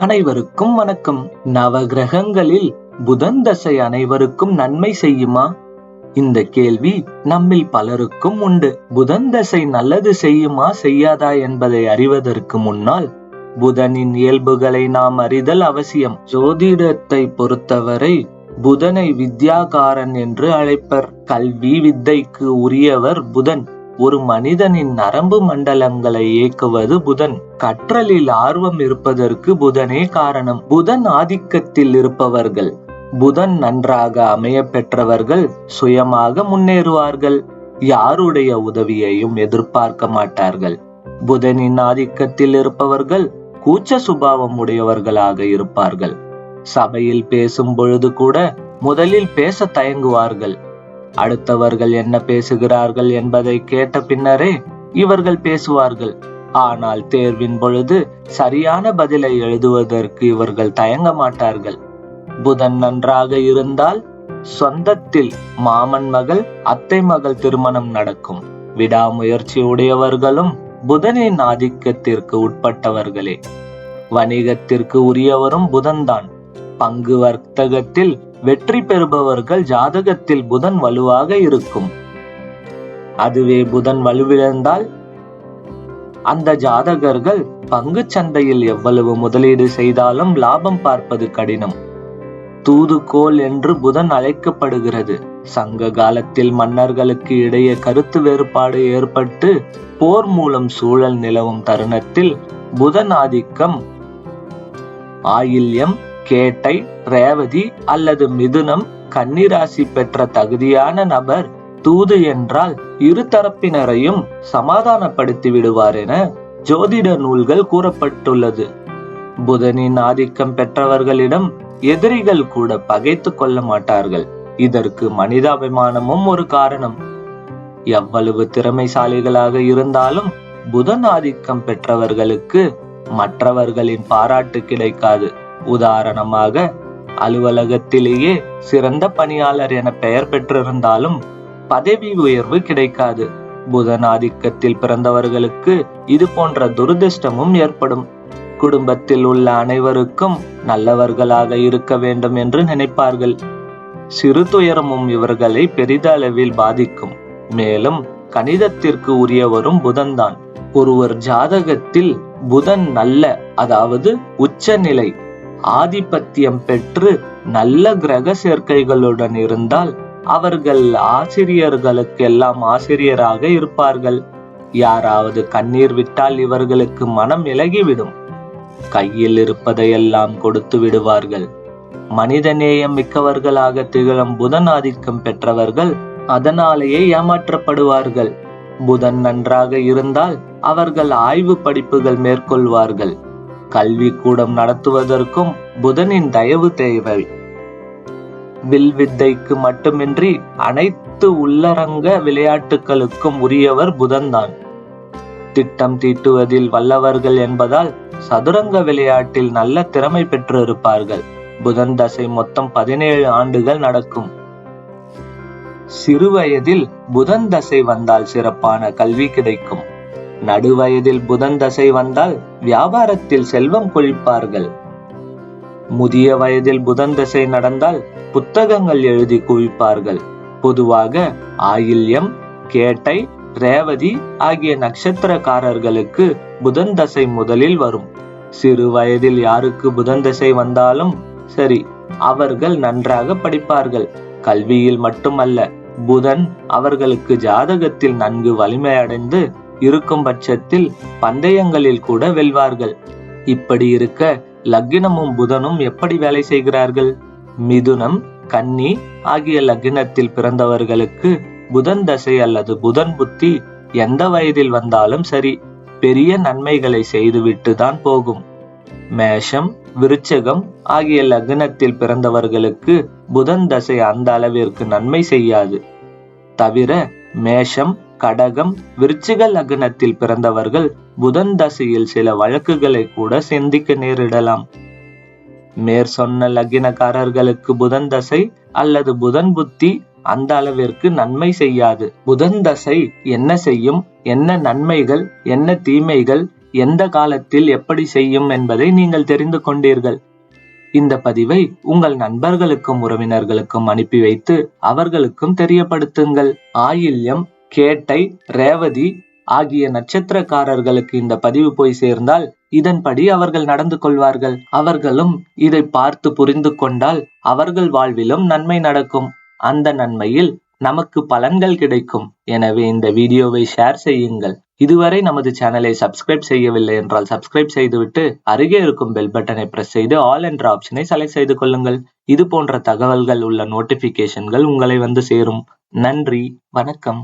அனைவருக்கும் வணக்கம். நவகிரகங்களில் புதன் தசை அனைவருக்கும் நன்மை செய்யுமா? இந்த கேள்வி நம்மில் பலருக்கும் உண்டு. புதன் தசை நல்லது செய்யுமா செய்யாதா என்பதை அறிவதற்கு முன்னால் புதனின் இயல்புகளை நாம் அறிதல் அவசியம். ஜோதிடத்தை பொறுத்தவரை புதனை வித்யாகாரன் என்று அழைப்பர். கல்வி வித்தைக்கு உரியவர் புதன். ஒரு மனிதனின் நரம்பு மண்டலங்களை இயக்குவது புதன். கற்றலில் ஆர்வம் இருப்பதற்கு புதனே காரணம். புதன் ஆதிக்கத்தில் இருப்பவர்கள், புதன் நன்றாக அமைய பெற்றவர்கள் சுயமாக முன்னேறுவார்கள். யாருடைய உதவியையும் எதிர்பார்க்க மாட்டார்கள். புதனின் ஆதிக்கத்தில் இருப்பவர்கள் கூச்ச சுபாவம் உடையவர்களாக இருப்பார்கள். சபையில் பேசும் பொழுது கூட முதலில் பேச தயங்குவார்கள். அடுத்தவர்கள் என்ன பேசுகிறார்கள் என்பதை கேட்ட பின்னரே இவர்கள் பேசுவார்கள். ஆனால் தேர்வின் பொழுது சரியான பதிலை எழுதுவதற்கு இவர்கள் தயங்க மாட்டார்கள். புதன் நன்றாக இருந்தால் சொந்தத்தில் மாமன் மகள், அத்தை மகள் திருமணம் நடக்கும். விடாமுயற்சி உடையவர்களும் புதனின் ஆதிக்கத்திற்கு உட்பட்டவர்களே. வணிகத்திற்கு உரியவரும் புதன்தான். பங்கு வர்த்தகத்தில் வெற்றி பெறுபவர்கள் ஜாதகத்தில் புதன் வலுவாக இருக்கும். அதுவே புதன் வலுவிழந்தால் அந்த ஜாதகர்கள் பங்கு சந்தையில் எவ்வளவு முதலீடு செய்தாலும் லாபம் பார்ப்பது கடினம். தூதுகோல் என்று புதன் அழைக்கப்படுகிறது. சங்க காலத்தில் மன்னர்களுக்கு இடையே கருத்து வேறுபாடு ஏற்பட்டு போர் மூலம் சூழல் நிலவும் தருணத்தில் புதன் ஆதிக்கம் ஆயில்யம், கேட்டை, ரேவதி அல்லது மிதுனம், கன்னிராசி பெற்ற தகுதியான நபர் தூது என்றால் இரு தரப்பினரையும் சமாதானப்படுத்தி விடுவார் என ஜோதிட நூல்கள் கூறப்பட்டுள்ளது. புதனின் ஆதிக்கம் பெற்றவர்களிடம் எதிரிகள் கூட பகைத்து கொள்ள மாட்டார்கள். இதற்கு மனிதாபிமானமும் ஒரு காரணம். எவ்வளவு திறமைசாலிகளாக இருந்தாலும் புதன் ஆதிக்கம் பெற்றவர்களுக்கு மற்றவர்களின் பாராட்டு கிடைக்காது. உதாரணமாக, அலுவலகத்திலேயே சிறந்த பணியாளர் என பெயர் பெற்றிருந்தாலும் பதவி உயர்வு கிடைக்காது. புதன் ஆதிக்கத்தில் பிறந்தவர்களுக்கு இது போன்ற துரதிர்ஷ்டமும் ஏற்படும். குடும்பத்தில் உள்ள அனைவருக்கும் நல்லவர்களாக இருக்க வேண்டும் என்று நினைப்பார்கள். சிறு துயரமும் இவர்களை பெரிதளவில் பாதிக்கும். மேலும் கணிதத்திற்கு உரியவரும் புதன்தான். ஒருவர் ஜாதகத்தில் புதன் நல்ல, அதாவது உச்சநிலை ஆதிபத்தியம் பெற்று நல்ல கிரக சேர்க்கைகளுடன் இருந்தால் அவர்கள் ஆசிரியர்களுக்கு எல்லாம் ஆசிரியராக இருப்பார்கள். யாராவது கண்ணீர் விட்டால் இவர்களுக்கு மனம் இலகிவிடும். கையில் இருப்பதையெல்லாம் கொடுத்து விடுவார்கள். மனிதநேயம் மிக்கவர்களாக திகழும் புதன் ஆதிக்கம் பெற்றவர்கள் அதனாலேயே ஏமாற்றப்படுவார்கள். புதன் நன்றாக இருந்தால் அவர்கள் ஆய்வு படிப்புகள் மேற்கொள்வார்கள். கல்வி கூடம் நடத்துவதற்கும் புதனின் தயவு தேவை. வில் வித்தைக்கு மட்டுமின்றி அனைத்து உள்ளரங்க விளையாட்டுகளுக்கும் உரியவர் புதன்தான். திட்டம் தீட்டுவதில் வல்லவர்கள் என்பதால் சதுரங்க விளையாட்டில் நல்ல திறமை பெற்று இருப்பார்கள். புதன் தசை மொத்தம் 17 ஆண்டுகள் நடக்கும். சிறு வயதில் புதன் தசை வந்தால் சிறப்பான கல்வி கிடைக்கும். நடுவயதில் புதன் தசை வந்தால் வியாபாரத்தில் செல்வம் கொழிப்பார்கள். முதிய வயதில் புதன் தசை நடந்தால் புத்தகங்கள் எழுதி குவிப்பார்கள். பொதுவாக ஆயில்யம், கேட்டை, ரேவதி ஆகிய நட்சத்திரக்காரர்களுக்கு புதன் தசை முதலில் வரும். சிறு வயதில் யாருக்கு புதன் தசை வந்தாலும் சரி, அவர்கள் நன்றாக படிப்பார்கள். கல்வியில் மட்டுமல்ல, புதன் அவர்களுக்கு ஜாதகத்தில் நன்கு வலிமை அடைந்து இருக்கும் பட்சத்தில் பந்தயங்களில் கூட வெல்வார்கள். இப்படி இருக்க லக்னமும் புதனும் எப்படி வேலை செய்கிறார்கள்? மிதுனம், கன்னி ஆகிய லக்னத்தில் பிறந்தவர்களுக்கு புதன் தசை அல்லது புதன் புத்தி எந்த வயதில் வந்தாலும் சரி, பெரிய நன்மைகளை செய்துவிட்டு தான் போகும். மேஷம், விருச்சகம் ஆகிய லக்னத்தில் பிறந்தவர்களுக்கு புதன் தசை அந்த அளவிற்கு நன்மை செய்யாது. தவிர மேஷம், கடகம், விருச்சிக லக்னத்தில் பிறந்தவர்கள் புதன் தசையில் சில வழக்குகளை கூட சந்திக்க நேரிடலாம். மேற்சொன்ன லக்னக்காரர்களுக்கு புதன் தசை அல்லது புதன் புத்தி அந்த அளவிற்கு நன்மை செய்யாது. புதன் தசை என்ன செய்யும், என்ன நன்மைகள், என்ன தீமைகள் எந்த காலத்தில் எப்படி செய்யும் என்பதை நீங்கள் தெரிந்து கொண்டீர்கள். இந்த பதிவை உங்கள் நண்பர்களுக்கும் உறவினர்களுக்கும் அனுப்பி வைத்து அவர்களுக்கும் தெரியப்படுத்துங்கள். ஆயில்யம், கேட்டை, ரேவதி ஆகிய நட்சத்திரக்காரர்களுக்கு இந்த பதிவு போய் சேர்ந்தால் இதன்படி அவர்கள் நடந்து கொள்வார்கள். அவர்களும் இதை பார்த்து புரிந்து கொண்டால் அவர்கள் வாழ்விலும் நன்மை நடக்கும். அந்த நன்மையில் நமக்கு பலன்கள் கிடைக்கும். எனவே இந்த வீடியோவை ஷேர் செய்யுங்கள். இதுவரை நமது சேனலை சப்ஸ்கிரைப் செய்யவில்லை என்றால் சப்ஸ்கிரைப் செய்துவிட்டு அருகே இருக்கும் பெல் பட்டனை பிரஸ் செய்து ஆல் என்ற ஆப்ஷனை செலக்ட் செய்து கொள்ளுங்கள். இது போன்ற தகவல்கள் உள்ள நோட்டிபிகேஷன்கள் உங்களை வந்து சேரும். நன்றி, வணக்கம்.